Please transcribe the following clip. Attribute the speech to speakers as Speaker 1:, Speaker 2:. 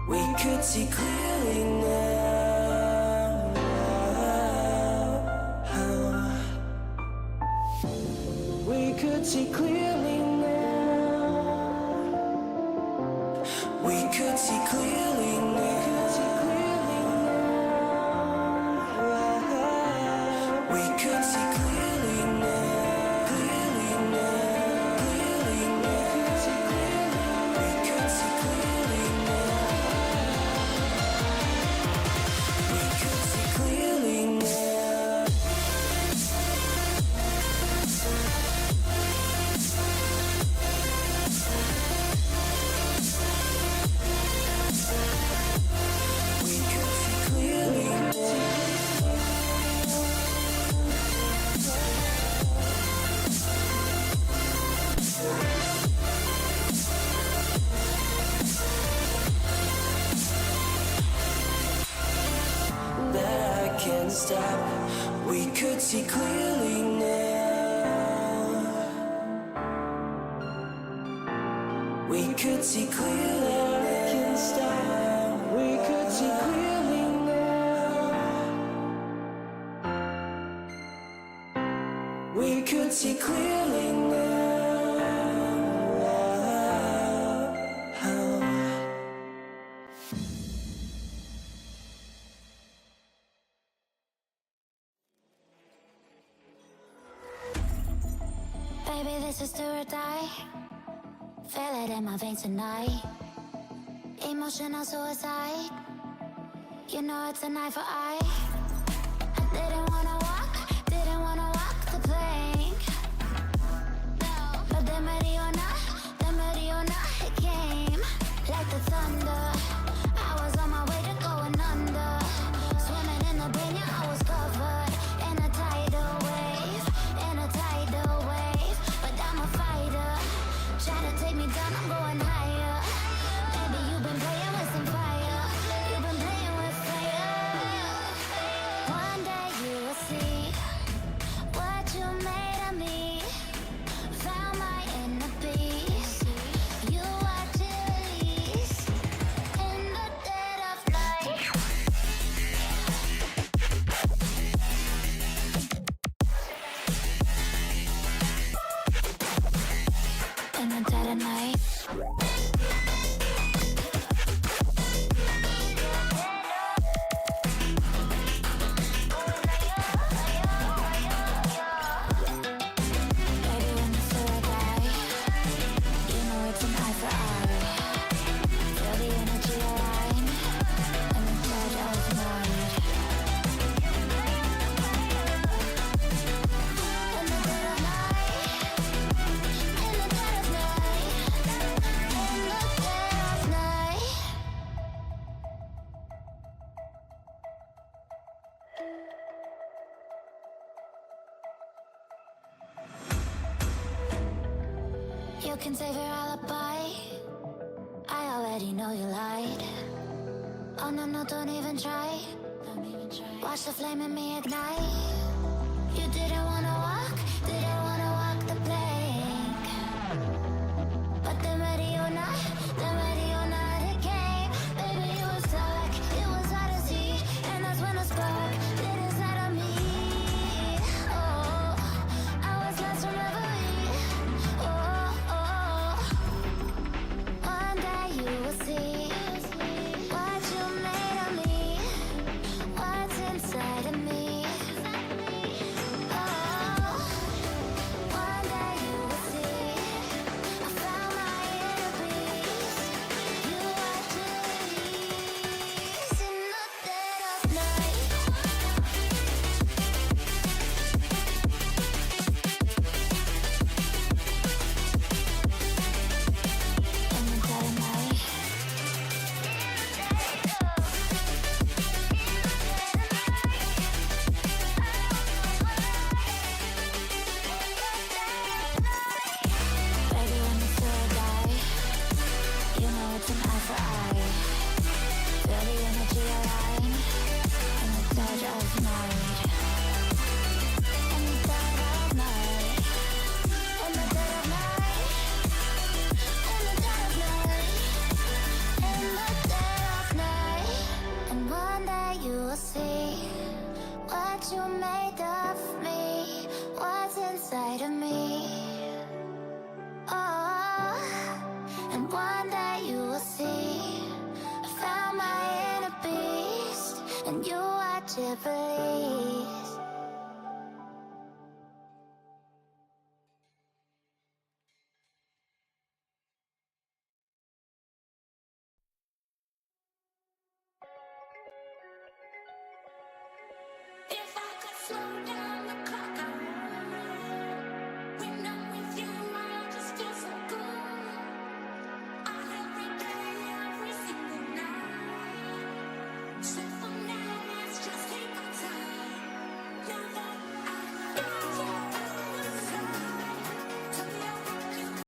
Speaker 1: We could see clearly now. We could see clearly now. We could see clearly now. We could see clearly now. Clearly now. Clearly now. We could see clearly now. We could see clearly now. We could see clearly now. That I can't stop. We could see clearly now. We could see clearly now. I can't stop. We could see clearly now. We could see clearly now.
Speaker 2: Baby, this is do or die. Feel it in my veins tonight. Emotional suicide. You know it's an eye for eye. I didn't wanna walk the plank. But the Mariona, it came like the thunder. I was on my way to going under. Swimming in the bin, yeah, I was covered in a tidal wave, But I'm a fighter. Try to take me down, I'm going higher. Baby, you've been playing with some fire. You've been playing with fire. One day you will see what you made of me. Found my inner peace. You watch it release in the dead of night. In the dead of night. Baby, when you say I die, you know it's an eye for eye. Feel the energy align, and the dead of night. In the dead of night. In the dead of night. In the dead of night. You can save your alibi. I already know you lied. Oh no, no, don't even try. Watch the flame in me ignite. You didn't wanna walk the plank. But the Mariona, it came. Baby, it was dark, it was hard to see. And that's when a spark lit inside of me. Oh, I was lost from reverie. Oh, one day you will see what you made of me. What's inside of me. believe